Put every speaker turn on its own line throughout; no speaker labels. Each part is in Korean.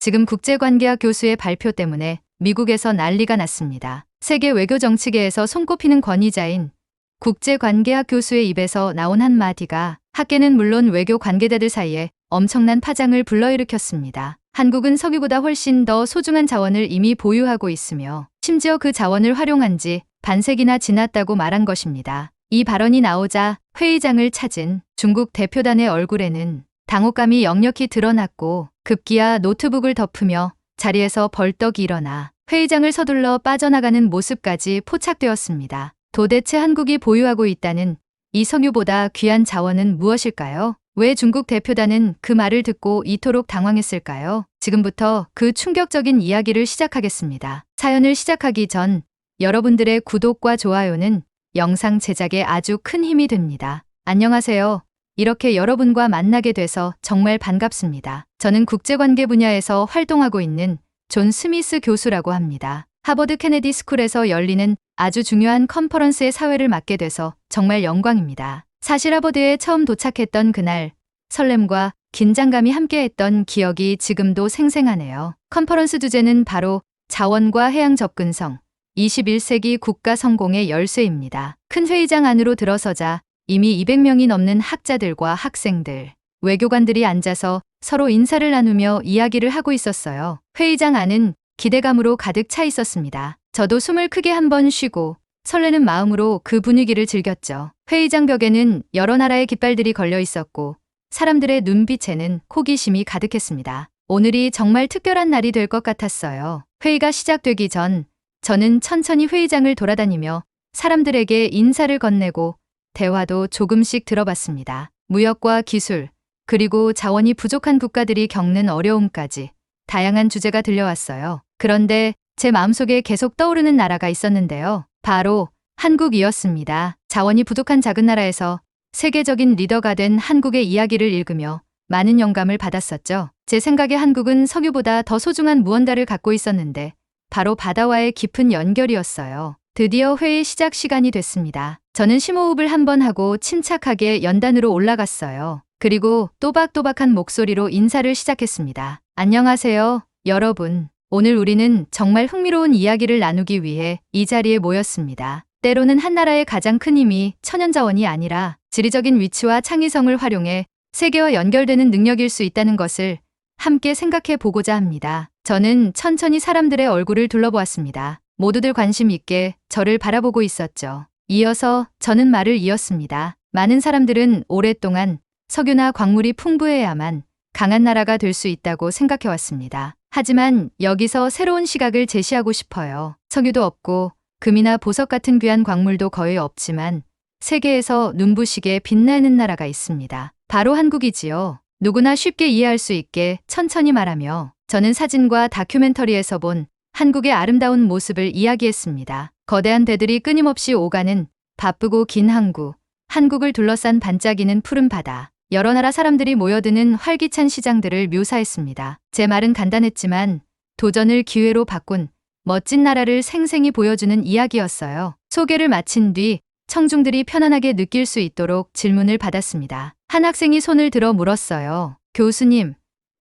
지금 국제관계학 교수의 발표 때문에 미국에서 난리가 났습니다. 세계 외교 정치계에서 손꼽히는 권위자인 국제관계학 교수의 입에서 나온 한마디가 학계는 물론 외교 관계자들 사이에 엄청난 파장을 불러일으켰습니다. 한국은 석유보다 훨씬 더 소중한 자원을 이미 보유하고 있으며 심지어 그 자원을 활용한 지 반세기나 지났다고 말한 것입니다. 이 발언이 나오자 회의장을 찾은 중국 대표단의 얼굴에는 당혹감이 역력히 드러났고 급기야 노트북을 덮으며 자리에서 벌떡 일어나 회의장을 서둘러 빠져나가는 모습까지 포착되었습니다. 도대체 한국이 보유하고 있다는 이 석유보다 귀한 자원은 무엇일까요? 왜 중국 대표단은 그 말을 듣고 이토록 당황했을까요? 지금부터 그 충격적인 이야기를 시작하겠습니다. 사연을 시작하기 전 여러분들의 구독과 좋아요는 영상 제작에 아주 큰 힘이 됩니다. 안녕하세요. 이렇게 여러분과 만나게 돼서 정말 반갑습니다. 저는 국제관계 분야에서 활동하고 있는 존 스미스 교수라고 합니다. 하버드 케네디 스쿨에서 열리는 아주 중요한 컨퍼런스의 사회를 맡게 돼서 정말 영광입니다. 사실 하버드에 처음 도착했던 그날 설렘과 긴장감이 함께했던 기억이 지금도 생생하네요. 컨퍼런스 주제는 바로 자원과 해양 접근성, 21세기 국가 성공의 열쇠입니다. 큰 회의장 안으로 들어서자 이미 200명이 넘는 학자들과 학생들, 외교관들이 앉아서 서로 인사를 나누며 이야기를 하고 있었어요. 회의장 안은 기대감으로 가득 차 있었습니다. 저도 숨을 크게 한번 쉬고 설레는 마음으로 그 분위기를 즐겼죠. 회의장 벽에는 여러 나라의 깃발들이 걸려 있었고 사람들의 눈빛에는 호기심이 가득했습니다. 오늘이 정말 특별한 날이 될 것 같았어요. 회의가 시작되기 전 저는 천천히 회의장을 돌아다니며 사람들에게 인사를 건네고 대화도 조금씩 들어봤습니다. 무역과 기술, 그리고 자원이 부족한 국가들이 겪는 어려움까지 다양한 주제가 들려왔어요. 그런데 제 마음속에 계속 떠오르는 나라가 있었는데요. 바로 한국이었습니다. 자원이 부족한 작은 나라에서 세계적인 리더가 된 한국의 이야기를 읽으며 많은 영감을 받았었죠. 제 생각에 한국은 석유보다 더 소중한 무언가를 갖고 있었는데 바로 바다와의 깊은 연결이었어요. 드디어 회의 시작 시간이 됐습니다. 저는 심호흡을 한번 하고 침착하게 연단으로 올라갔어요. 그리고 또박또박한 목소리로 인사를 시작했습니다. 안녕하세요, 여러분. 오늘 우리는 정말 흥미로운 이야기를 나누기 위해 이 자리에 모였습니다. 때로는 한 나라의 가장 큰 힘이 천연자원이 아니라 지리적인 위치와 창의성을 활용해 세계와 연결되는 능력일 수 있다는 것을 함께 생각해 보고자 합니다. 저는 천천히 사람들의 얼굴을 둘러보았습니다. 모두들 관심 있게 저를 바라보고 있었죠. 이어서 저는 말을 이었습니다. 많은 사람들은 오랫동안 석유나 광물이 풍부해야만 강한 나라가 될 수 있다고 생각해왔습니다. 하지만 여기서 새로운 시각을 제시하고 싶어요. 석유도 없고 금이나 보석 같은 귀한 광물도 거의 없지만 세계에서 눈부시게 빛나는 나라가 있습니다. 바로 한국이지요. 누구나 쉽게 이해할 수 있게 천천히 말하며 저는 사진과 다큐멘터리에서 본 한국의 아름다운 모습을 이야기했습니다. 거대한 배들이 끊임없이 오가는 바쁘고 긴 항구, 한국을 둘러싼 반짝이는 푸른 바다, 여러 나라 사람들이 모여드는 활기찬 시장들을 묘사했습니다. 제 말은 간단했지만 도전을 기회로 바꾼 멋진 나라를 생생히 보여주는 이야기였어요. 소개를 마친 뒤 청중들이 편안하게 느낄 수 있도록 질문을 받았습니다. 한 학생이 손을 들어 물었어요. 교수님,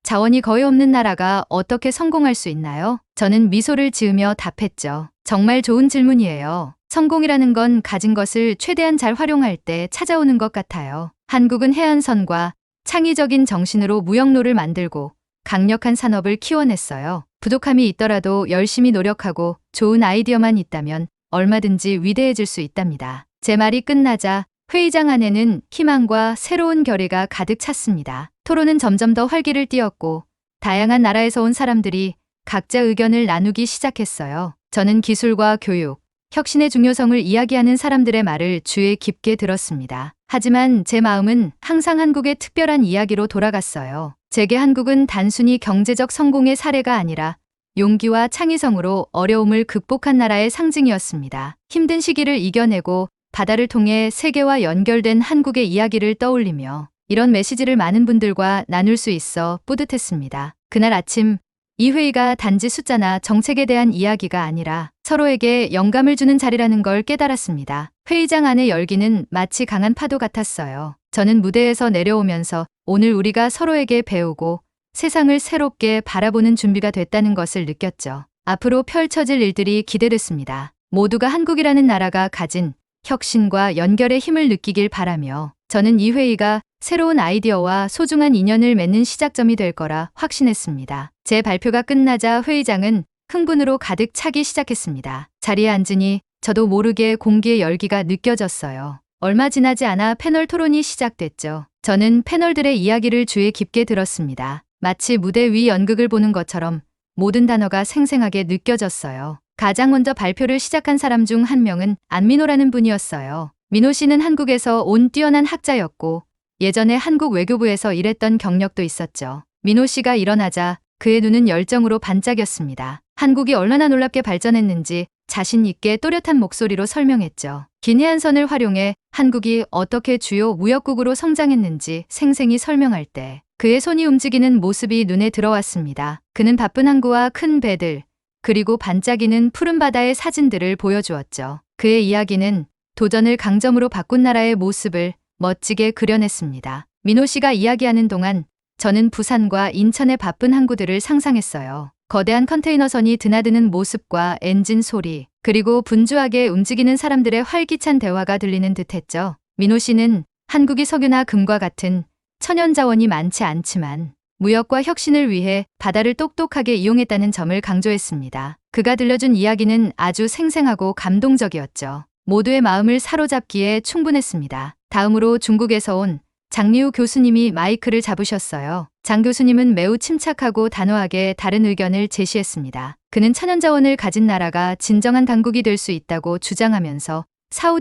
자원이 거의 없는 나라가 어떻게 성공할 수 있나요? 저는 미소를 지으며 답했죠. 정말 좋은 질문이에요. 성공이라는 건 가진 것을 최대한 잘 활용할 때 찾아오는 것 같아요. 한국은 해안선과 창의적인 정신으로 무역로를 만들고 강력한 산업을 키워냈어요. 부족함이 있더라도 열심히 노력하고 좋은 아이디어만 있다면 얼마든지 위대해질 수 있답니다. 제 말이 끝나자 회의장 안에는 희망과 새로운 결의가 가득 찼습니다. 토론은 점점 더 활기를 띠었고 다양한 나라에서 온 사람들이 각자 의견을 나누기 시작했어요. 저는 기술과 교육, 혁신의 중요성을 이야기하는 사람들의 말을 주의 깊게 들었습니다. 하지만 제 마음은 항상 한국의 특별한 이야기로 돌아갔어요. 제게 한국은 단순히 경제적 성공의 사례가 아니라 용기와 창의성으로 어려움을 극복한 나라의 상징이었습니다. 힘든 시기를 이겨내고 바다를 통해 세계와 연결된 한국의 이야기를 떠올리며 이런 메시지를 많은 분들과 나눌 수 있어 뿌듯했습니다. 그날 아침 이 회의가 단지 숫자나 정책에 대한 이야기가 아니라 서로에게 영감을 주는 자리라는 걸 깨달았습니다. 회의장 안의 열기는 마치 강한 파도 같았어요. 저는 무대에서 내려오면서 오늘 우리가 서로에게 배우고 세상을 새롭게 바라보는 준비가 됐다는 것을 느꼈죠. 앞으로 펼쳐질 일들이 기대됐습니다. 모두가 한국이라는 나라가 가진 혁신과 연결의 힘을 느끼길 바라며 저는 이 회의가 새로운 아이디어와 소중한 인연을 맺는 시작점이 될 거라 확신했습니다. 제 발표가 끝나자 회의장은 흥분으로 가득 차기 시작했습니다. 자리에 앉으니 저도 모르게 공기의 열기가 느껴졌어요. 얼마 지나지 않아 패널 토론이 시작됐죠. 저는 패널들의 이야기를 주의 깊게 들었습니다. 마치 무대 위 연극을 보는 것처럼 모든 단어가 생생하게 느껴졌어요. 가장 먼저 발표를 시작한 사람 중 한 명은 안민호라는 분이었어요. 민호 씨는 한국에서 온 뛰어난 학자였고 예전에 한국 외교부에서 일했던 경력도 있었죠. 민호 씨가 일어나자 그의 눈은 열정으로 반짝였습니다. 한국이 얼마나 놀랍게 발전했는지 자신 있게 또렷한 목소리로 설명했죠. 긴 해안선을 활용해 한국이 어떻게 주요 무역국으로 성장했는지 생생히 설명할 때 그의 손이 움직이는 모습이 눈에 들어왔습니다. 그는 바쁜 항구와 큰 배들, 그리고 반짝이는 푸른 바다의 사진들을 보여주었죠. 그의 이야기는 도전을 강점으로 바꾼 나라의 모습을 멋지게 그려냈습니다. 민호 씨가 이야기하는 동안 저는 부산과 인천의 바쁜 항구들을 상상했어요. 거대한 컨테이너선이 드나드는 모습과 엔진 소리, 그리고 분주하게 움직이는 사람들의 활기찬 대화가 들리는 듯했죠. 민호 씨는 한국이 석유나 금과 같은 천연 자원이 많지 않지만 무역과 혁신을 위해 바다를 똑똑하게 이용했다는 점을 강조했습니다. 그가 들려준 이야기는 아주 생생하고 감동적이었죠. 모두의 마음을 사로잡기에 충분했습니다. 다음으로 중국에서 온 장리우 교수님이 마이크를 잡으셨어요. 장 교수님은 매우 침착하고 단호하게 다른 의견을 제시했습니다. 그는 천연자원을 가진 나라가 진정한 강국이 될 수 있다고 주장하면서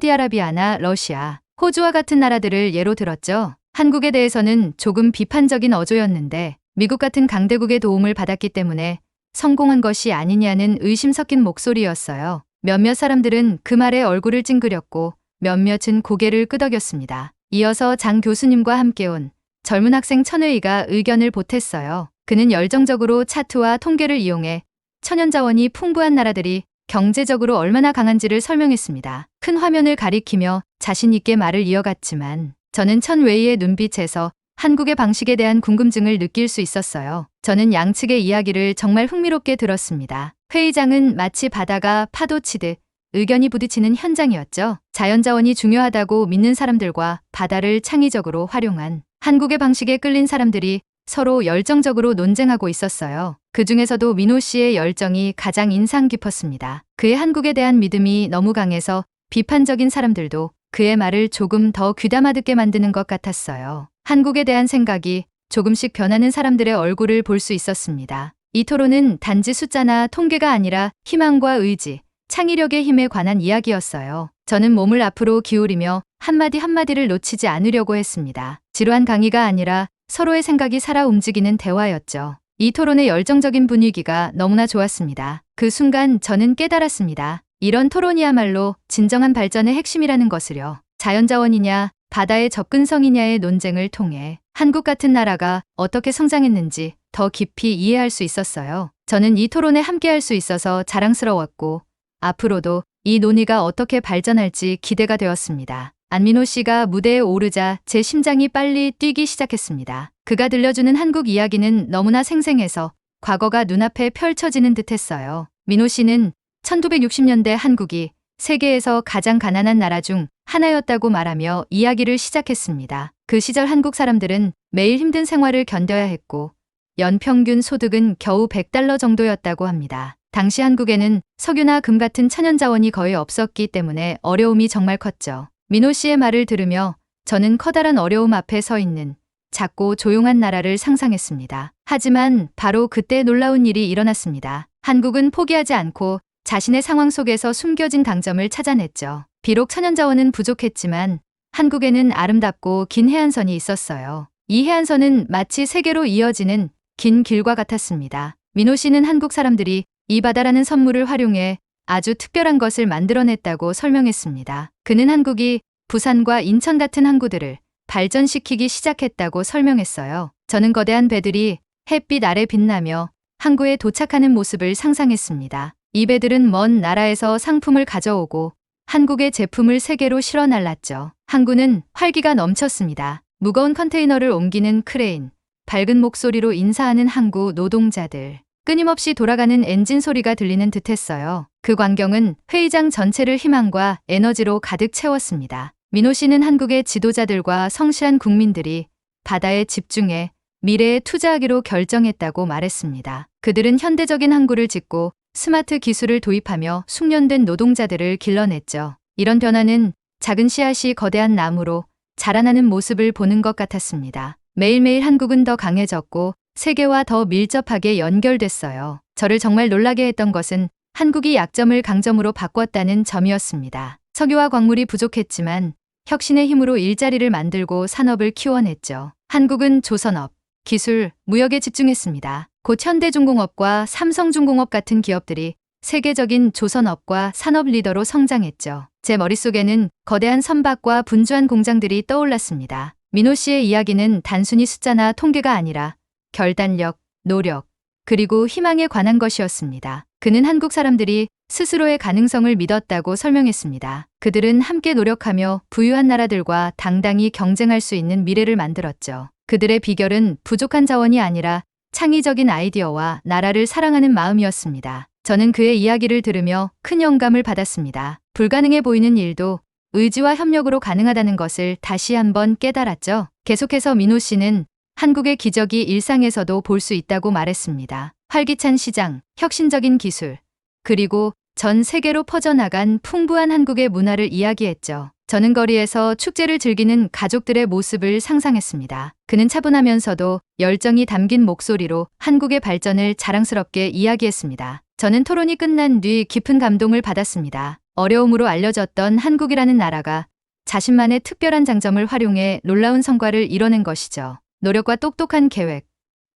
사우디아라비아나 러시아, 호주와 같은 나라들을 예로 들었죠. 한국에 대해서는 조금 비판적인 어조였는데 미국 같은 강대국의 도움을 받았기 때문에 성공한 것이 아니냐는 의심 섞인 목소리였어요. 몇몇 사람들은 그 말에 얼굴을 찡그렸고 몇몇은 고개를 끄덕였습니다. 이어서 장 교수님과 함께 온 젊은 학생 천회의가 의견을 보탰어요. 그는 열정적으로 차트와 통계를 이용해 천연자원이 풍부한 나라들이 경제적으로 얼마나 강한지를 설명했습니다. 큰 화면을 가리키며 자신 있게 말을 이어갔지만 저는 천웨이의 눈빛에서 한국의 방식에 대한 궁금증을 느낄 수 있었어요. 저는 양측의 이야기를 정말 흥미롭게 들었습니다. 회의장은 마치 바다가 파도치듯 의견이 부딪히는 현장이었죠. 자연자원이 중요하다고 믿는 사람들과 바다를 창의적으로 활용한 한국의 방식에 끌린 사람들이 서로 열정적으로 논쟁하고 있었어요. 그 중에서도 민호 씨의 열정이 가장 인상 깊었습니다. 그의 한국에 대한 믿음이 너무 강해서 비판적인 사람들도 그의 말을 조금 더 귀담아 듣게 만드는 것 같았어요. 한국에 대한 생각이 조금씩 변하는 사람들의 얼굴을 볼 수 있었습니다. 이 토론은 단지 숫자나 통계가 아니라 희망과 의지, 창의력의 힘에 관한 이야기였어요. 저는 몸을 앞으로 기울이며 한마디 한마디를 놓치지 않으려고 했습니다. 지루한 강의가 아니라 서로의 생각이 살아 움직이는 대화였죠. 이 토론의 열정적인 분위기가 너무나 좋았습니다. 그 순간 저는 깨달았습니다. 이런 토론이야말로 진정한 발전의 핵심이라는 것을요. 자연자원이냐, 바다의 접근성이냐의 논쟁을 통해 한국 같은 나라가 어떻게 성장했는지 더 깊이 이해할 수 있었어요. 저는 이 토론에 함께할 수 있어서 자랑스러웠고 앞으로도 이 논의가 어떻게 발전할지 기대가 되었습니다. 안민호 씨가 무대에 오르자 제 심장이 빨리 뛰기 시작했습니다. 그가 들려주는 한국 이야기는 너무나 생생해서 과거가 눈앞에 펼쳐지는 듯했어요. 민호 씨는 1960년대 한국이 세계에서 가장 가난한 나라 중 하나였다고 말하며 이야기를 시작했습니다. 그 시절 한국 사람들은 매일 힘든 생활을 견뎌야 했고 연평균 소득은 겨우 $100 정도였다고 합니다. 당시 한국에는 석유나 금 같은 천연자원이 거의 없었기 때문에 어려움이 정말 컸죠. 민호 씨의 말을 들으며 저는 커다란 어려움 앞에 서 있는 작고 조용한 나라를 상상했습니다. 하지만 바로 그때 놀라운 일이 일어났습니다. 한국은 포기하지 않고 자신의 상황 속에서 숨겨진 강점을 찾아냈죠. 비록 천연자원은 부족했지만 한국에는 아름답고 긴 해안선이 있었어요. 이 해안선은 마치 세계로 이어지는 긴 길과 같았습니다. 민호 씨는 한국 사람들이 이 바다라는 선물을 활용해 아주 특별한 것을 만들어냈다고 설명했습니다. 그는 한국이 부산과 인천 같은 항구들을 발전시키기 시작했다고 설명했어요. 저는 거대한 배들이 햇빛 아래 빛나며 항구에 도착하는 모습을 상상했습니다. 이 배들은 먼 나라에서 상품을 가져오고 한국의 제품을 세계로 실어 날랐죠. 항구는 활기가 넘쳤습니다. 무거운 컨테이너를 옮기는 크레인, 밝은 목소리로 인사하는 항구 노동자들. 끊임없이 돌아가는 엔진 소리가 들리는 듯했어요. 그 광경은 회의장 전체를 희망과 에너지로 가득 채웠습니다. 민호 씨는 한국의 지도자들과 성실한 국민들이 바다에 집중해 미래에 투자하기로 결정했다고 말했습니다. 그들은 현대적인 항구를 짓고 스마트 기술을 도입하며 숙련된 노동자들을 길러냈죠. 이런 변화는 작은 씨앗이 거대한 나무로 자라나는 모습을 보는 것 같았습니다. 매일매일 한국은 더 강해졌고 세계와 더 밀접하게 연결됐어요. 저를 정말 놀라게 했던 것은 한국이 약점을 강점으로 바꿨다는 점이었습니다. 석유와 광물이 부족했지만 혁신의 힘으로 일자리를 만들고 산업을 키워냈죠. 한국은 조선업, 기술, 무역에 집중했습니다. 곧 현대중공업과 삼성중공업 같은 기업들이 세계적인 조선업과 산업 리더로 성장했죠. 제 머릿속에는 거대한 선박과 분주한 공장들이 떠올랐습니다. 민호 씨의 이야기는 단순히 숫자나 통계가 아니라 결단력, 노력, 그리고 희망에 관한 것이었습니다. 그는 한국 사람들이 스스로의 가능성을 믿었다고 설명했습니다. 그들은 함께 노력하며 부유한 나라들과 당당히 경쟁할 수 있는 미래를 만들었죠. 그들의 비결은 부족한 자원이 아니라 창의적인 아이디어와 나라를 사랑하는 마음이었습니다. 저는 그의 이야기를 들으며 큰 영감을 받았습니다. 불가능해 보이는 일도 의지와 협력으로 가능하다는 것을 다시 한번 깨달았죠. 계속해서 민호 씨는 한국의 기적이 일상에서도 볼 수 있다고 말했습니다. 활기찬 시장, 혁신적인 기술, 그리고 전 세계로 퍼져나간 풍부한 한국의 문화를 이야기했죠. 저는 거리에서 축제를 즐기는 가족들의 모습을 상상했습니다. 그는 차분하면서도 열정이 담긴 목소리로 한국의 발전을 자랑스럽게 이야기했습니다. 저는 토론이 끝난 뒤 깊은 감동을 받았습니다. 어려움으로 알려졌던 한국이라는 나라가 자신만의 특별한 장점을 활용해 놀라운 성과를 이뤄낸 것이죠. 노력과 똑똑한 계획,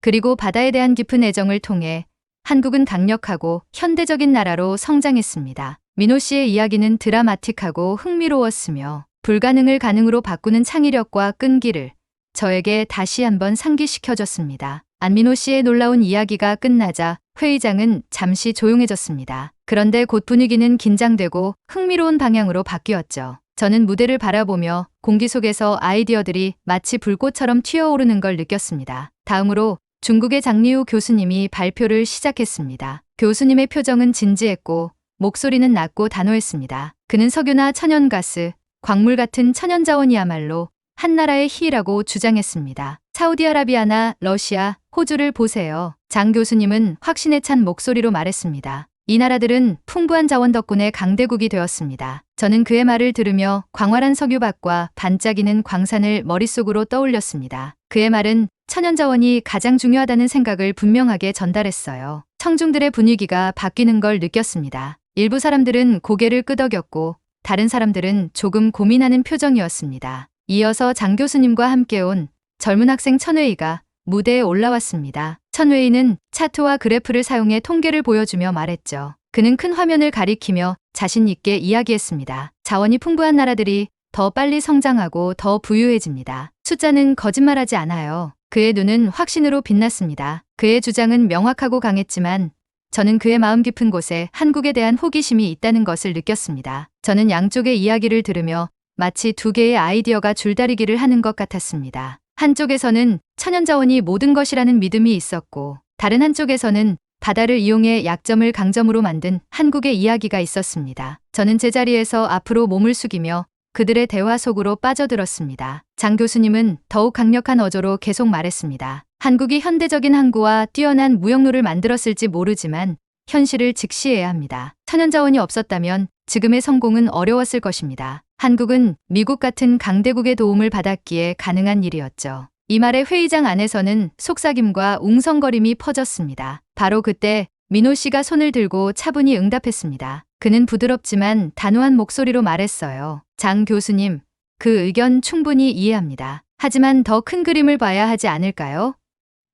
그리고 바다에 대한 깊은 애정을 통해 한국은 강력하고 현대적인 나라로 성장했습니다. 민호 씨의 이야기는 드라마틱하고 흥미로웠으며 불가능을 가능으로 바꾸는 창의력과 끈기를 저에게 다시 한번 상기시켜줬습니다. 안민호 씨의 놀라운 이야기가 끝나자 회의장은 잠시 조용해졌습니다. 그런데 곧 분위기는 긴장되고 흥미로운 방향으로 바뀌었죠. 저는 무대를 바라보며 공기 속에서 아이디어들이 마치 불꽃처럼 튀어오르는 걸 느꼈습니다. 다음으로 중국의 장리우 교수님이 발표를 시작했습니다. 교수님의 표정은 진지했고 목소리는 낮고 단호했습니다. 그는 석유나 천연가스, 광물 같은 천연자원이야말로 한 나라의 희라고 주장했습니다. 사우디아라비아나 러시아, 호주를 보세요. 장 교수님은 확신에 찬 목소리로 말했습니다. 이 나라들은 풍부한 자원 덕분에 강대국이 되었습니다. 저는 그의 말을 들으며 광활한 석유밭과 반짝이는 광산을 머릿속으로 떠올렸습니다. 그의 말은 천연자원이 가장 중요하다는 생각을 분명하게 전달했어요. 청중들의 분위기가 바뀌는 걸 느꼈습니다. 일부 사람들은 고개를 끄덕였고 다른 사람들은 조금 고민하는 표정이었습니다. 이어서 장 교수님과 함께 온 젊은 학생 천웨이가 무대에 올라왔습니다. 천웨이는 차트와 그래프를 사용해 통계를 보여주며 말했죠. 그는 큰 화면을 가리키며 자신 있게 이야기했습니다. 자원이 풍부한 나라들이 더 빨리 성장하고 더 부유해집니다. 숫자는 거짓말하지 않아요. 그의 눈은 확신으로 빛났습니다. 그의 주장은 명확하고 강했지만 저는 그의 마음 깊은 곳에 한국에 대한 호기심이 있다는 것을 느꼈습니다. 저는 양쪽의 이야기를 들으며 마치 두 개의 아이디어가 줄다리기를 하는 것 같았습니다. 한쪽에서는 천연자원이 모든 것이라는 믿음이 있었고 다른 한쪽에서는 바다를 이용해 약점을 강점으로 만든 한국의 이야기가 있었습니다. 저는 제자리에서 앞으로 몸을 숙이며 그들의 대화 속으로 빠져들었습니다. 장 교수님은 더욱 강력한 어조로 계속 말했습니다. 한국이 현대적인 항구와 뛰어난 무역로를 만들었을지 모르지만 현실을 직시해야 합니다. 천연자원이 없었다면 지금의 성공은 어려웠을 것입니다. 한국은 미국 같은 강대국의 도움을 받았기에 가능한 일이었죠. 이 말에 회의장 안에서는 속삭임과 웅성거림이 퍼졌습니다. 바로 그때 민호 씨가 손을 들고 차분히 응답했습니다. 그는 부드럽지만 단호한 목소리로 말했어요. 장 교수님, 그 의견 충분히 이해합니다. 하지만 더 큰 그림을 봐야 하지 않을까요?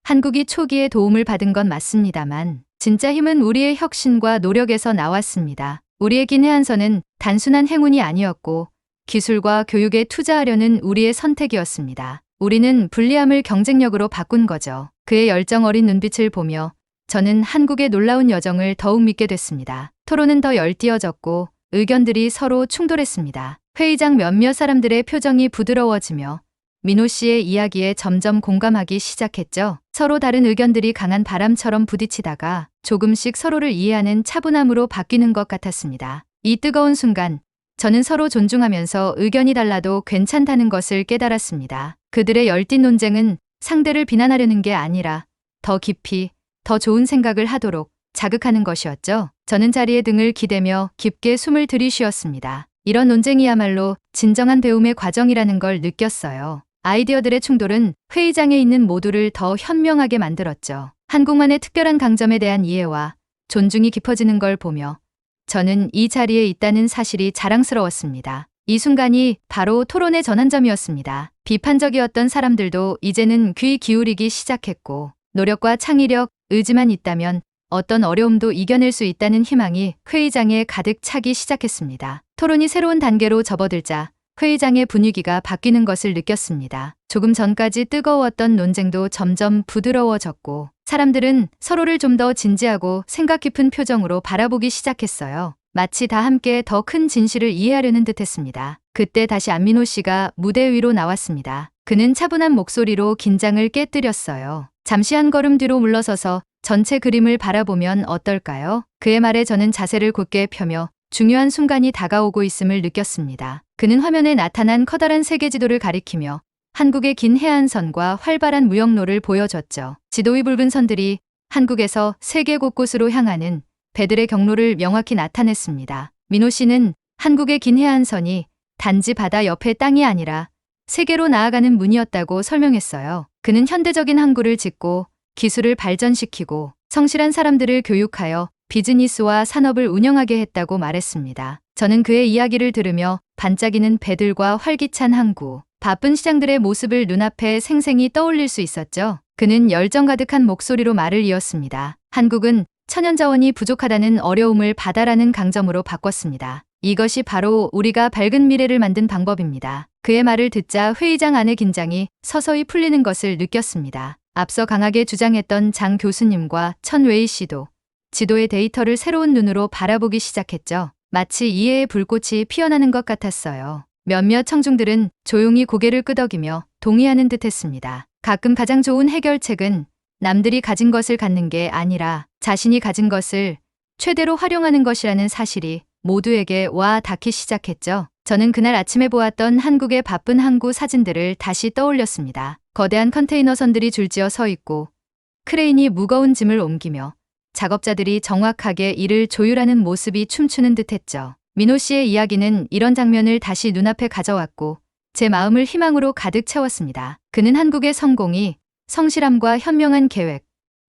한국이 초기에 도움을 받은 건 맞습니다만 진짜 힘은 우리의 혁신과 노력에서 나왔습니다. 우리의 긴 해안선은 단순한 행운이 아니었고 기술과 교육에 투자하려는 우리의 선택이었습니다. 우리는 불리함을 경쟁력으로 바꾼 거죠. 그의 열정 어린 눈빛을 보며 저는 한국의 놀라운 여정을 더욱 믿게 됐습니다. 토론은 더 열띠어졌고 의견들이 서로 충돌했습니다. 회의장 몇몇 사람들의 표정이 부드러워지며 민호 씨의 이야기에 점점 공감하기 시작했죠. 서로 다른 의견들이 강한 바람처럼 부딪히다가 조금씩 서로를 이해하는 차분함으로 바뀌는 것 같았습니다. 이 뜨거운 순간 저는 서로 존중하면서 의견이 달라도 괜찮다는 것을 깨달았습니다. 그들의 열띤 논쟁은 상대를 비난하려는 게 아니라 더 깊이, 더 좋은 생각을 하도록 자극하는 것이었죠. 저는 자리에 등을 기대며 깊게 숨을 들이쉬었습니다. 이런 논쟁이야말로 진정한 배움의 과정이라는 걸 느꼈어요. 아이디어들의 충돌은 회의장에 있는 모두를 더 현명하게 만들었죠. 한국만의 특별한 강점에 대한 이해와 존중이 깊어지는 걸 보며 저는 이 자리에 있다는 사실이 자랑스러웠습니다. 이 순간이 바로 토론의 전환점이었습니다. 비판적이었던 사람들도 이제는 귀 기울이기 시작했고 노력과 창의력, 의지만 있다면 어떤 어려움도 이겨낼 수 있다는 희망이 회의장에 가득 차기 시작했습니다. 토론이 새로운 단계로 접어들자 회의장의 분위기가 바뀌는 것을 느꼈습니다. 조금 전까지 뜨거웠던 논쟁도 점점 부드러워졌고 사람들은 서로를 좀 더 진지하고 생각 깊은 표정으로 바라보기 시작했어요. 마치 다 함께 더 큰 진실을 이해하려는 듯했습니다. 그때 다시 안민호 씨가 무대 위로 나왔습니다. 그는 차분한 목소리로 긴장을 깨뜨렸어요. 잠시 한 걸음 뒤로 물러서서 전체 그림을 바라보면 어떨까요? 그의 말에 저는 자세를 곧게 펴며 중요한 순간이 다가오고 있음을 느꼈습니다. 그는 화면에 나타난 커다란 세계 지도를 가리키며 한국의 긴 해안선과 활발한 무역로를 보여줬죠. 지도 위 붉은 선들이 한국에서 세계 곳곳으로 향하는 배들의 경로를 명확히 나타냈습니다. 민호 씨는 한국의 긴 해안선이 단지 바다 옆의 땅이 아니라 세계로 나아가는 문이었다고 설명했어요. 그는 현대적인 항구를 짓고 기술을 발전시키고 성실한 사람들을 교육하여 비즈니스와 산업을 운영하게 했다고 말했습니다. 저는 그의 이야기를 들으며 반짝이는 배들과 활기찬 항구, 바쁜 시장들의 모습을 눈앞에 생생히 떠올릴 수 있었죠. 그는 열정 가득한 목소리로 말을 이었습니다. 한국은 천연자원이 부족하다는 어려움을 바다라는 강점으로 바꿨습니다. 이것이 바로 우리가 밝은 미래를 만든 방법입니다. 그의 말을 듣자 회의장 안의 긴장이 서서히 풀리는 것을 느꼈습니다. 앞서 강하게 주장했던 장 교수님과 천웨이 씨도 지도의 데이터를 새로운 눈으로 바라보기 시작했죠. 마치 이해의 불꽃이 피어나는 것 같았어요. 몇몇 청중들은 조용히 고개를 끄덕이며 동의하는 듯했습니다. 가끔 가장 좋은 해결책은 남들이 가진 것을 갖는 게 아니라 자신이 가진 것을 최대로 활용하는 것이라는 사실이 모두에게 와 닿기 시작했죠. 저는 그날 아침에 보았던 한국의 바쁜 항구 사진들을 다시 떠올렸습니다. 거대한 컨테이너선들이 줄지어 서 있고 크레인이 무거운 짐을 옮기며 작업자들이 정확하게 일을 조율하는 모습이 춤추는 듯했죠. 민호 씨의 이야기는 이런 장면을 다시 눈앞에 가져왔고 제 마음을 희망으로 가득 채웠습니다. 그는 한국의 성공이 성실함과 현명한 계획,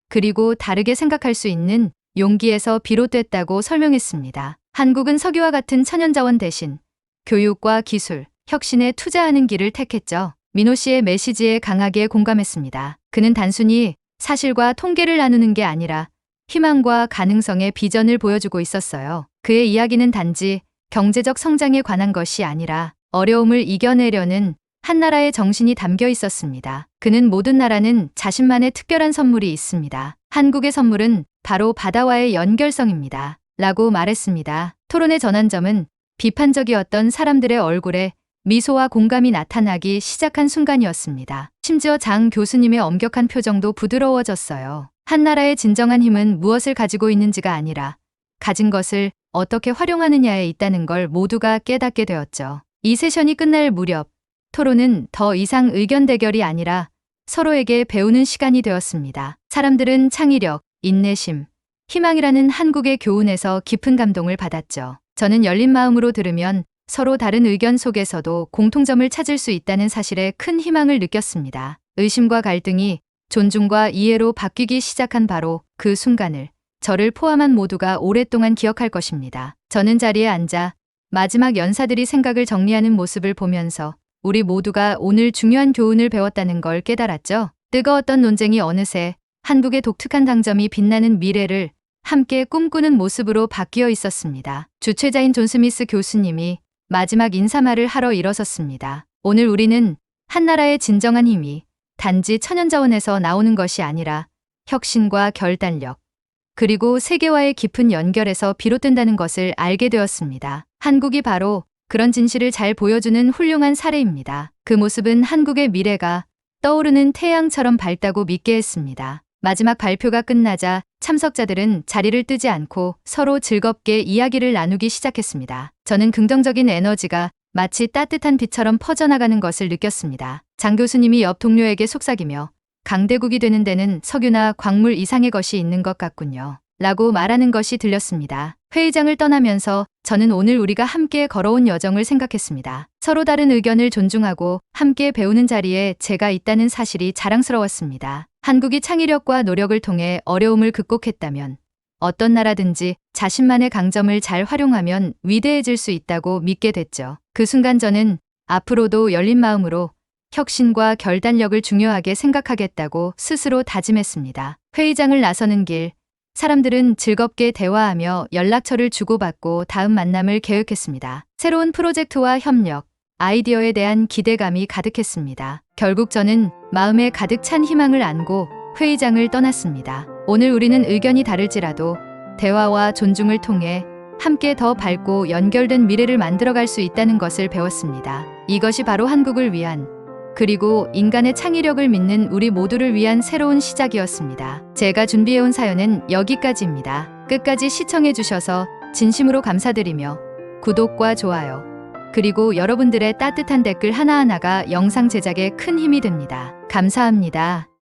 그리고 다르게 생각할 수 있는 용기에서 비롯됐다고 설명했습니다. 한국은 석유와 같은 천연자원 대신 교육과 기술, 혁신에 투자하는 길을 택했죠. 민호 씨의 메시지에 강하게 공감했습니다. 그는 단순히 사실과 통계를 나누는 게 아니라 희망과 가능성의 비전을 보여주고 있었어요. 그의 이야기는 단지 경제적 성장에 관한 것이 아니라 어려움을 이겨내려는 한나라의 정신이 담겨 있었습니다. 그는 모든 나라는 자신만의 특별한 선물이 있습니다. 한국의 선물은 바로 바다와의 연결성입니다. 라고 말했습니다. 토론의 전환점은 비판적이었던 사람들의 얼굴에 미소와 공감이 나타나기 시작한 순간이었습니다. 심지어 장 교수님의 엄격한 표정도 부드러워졌어요. 한나라의 진정한 힘은 무엇을 가지고 있는지가 아니라 가진 것을 어떻게 활용하느냐에 있다는 걸 모두가 깨닫게 되었죠. 이 세션이 끝날 무렵 토론은 더 이상 의견 대결이 아니라 서로에게 배우는 시간이 되었습니다. 사람들은 창의력, 인내심, 희망이라는 한국의 교훈에서 깊은 감동을 받았죠. 저는 열린 마음으로 들으면 서로 다른 의견 속에서도 공통점을 찾을 수 있다는 사실에 큰 희망을 느꼈습니다. 의심과 갈등이 존중과 이해로 바뀌기 시작한 바로 그 순간을 저를 포함한 모두가 오랫동안 기억할 것입니다. 저는 자리에 앉아 마지막 연사들이 생각을 정리하는 모습을 보면서 우리 모두가 오늘 중요한 교훈을 배웠다는 걸 깨달았죠. 뜨거웠던 논쟁이 어느새 한국의 독특한 강점이 빛나는 미래를 함께 꿈꾸는 모습으로 바뀌어 있었습니다. 주최자인 존 스미스 교수님이 마지막 인사말을 하러 일어섰습니다. 오늘 우리는 한나라의 진정한 힘이 단지 천연자원에서 나오는 것이 아니라 혁신과 결단력, 그리고 세계와의 깊은 연결에서 비롯된다는 것을 알게 되었습니다. 한국이 바로 그런 진실을 잘 보여주는 훌륭한 사례입니다. 그 모습은 한국의 미래가 떠오르는 태양처럼 밝다고 믿게 했습니다. 마지막 발표가 끝나자 참석자들은 자리를 뜨지 않고 서로 즐겁게 이야기를 나누기 시작했습니다. 저는 긍정적인 에너지가 마치 따뜻한 빛처럼 퍼져나가는 것을 느꼈습니다. 장 교수님이 옆 동료에게 속삭이며 강대국이 되는 데는 석유나 광물 이상의 것이 있는 것 같군요. 라고 말하는 것이 들렸습니다. 회의장을 떠나면서 저는 오늘 우리가 함께 걸어온 여정을 생각했습니다. 서로 다른 의견을 존중하고 함께 배우는 자리에 제가 있다는 사실이 자랑스러웠습니다. 한국이 창의력과 노력을 통해 어려움을 극복했다면 어떤 나라든지 자신만의 강점을 잘 활용하면 위대해질 수 있다고 믿게 됐죠. 그 순간 저는 앞으로도 열린 마음으로 혁신과 결단력을 중요하게 생각하겠다고 스스로 다짐했습니다. 회의장을 나서는 길, 사람들은 즐겁게 대화하며 연락처를 주고받고 다음 만남을 계획했습니다. 새로운 프로젝트와 협력, 아이디어에 대한 기대감이 가득했습니다. 결국 저는 마음에 가득 찬 희망을 안고 회의장을 떠났습니다. 오늘 우리는 의견이 다를지라도 대화와 존중을 통해 함께 더 밝고 연결된 미래를 만들어갈 수 있다는 것을 배웠습니다. 이것이 바로 한국을 위한, 그리고 인간의 창의력을 믿는 우리 모두를 위한 새로운 시작이었습니다. 제가 준비해온 사연은 여기까지입니다. 끝까지 시청해주셔서 진심으로 감사드리며 구독과 좋아요, 그리고 여러분들의 따뜻한 댓글 하나하나가 영상 제작에 큰 힘이 됩니다. 감사합니다.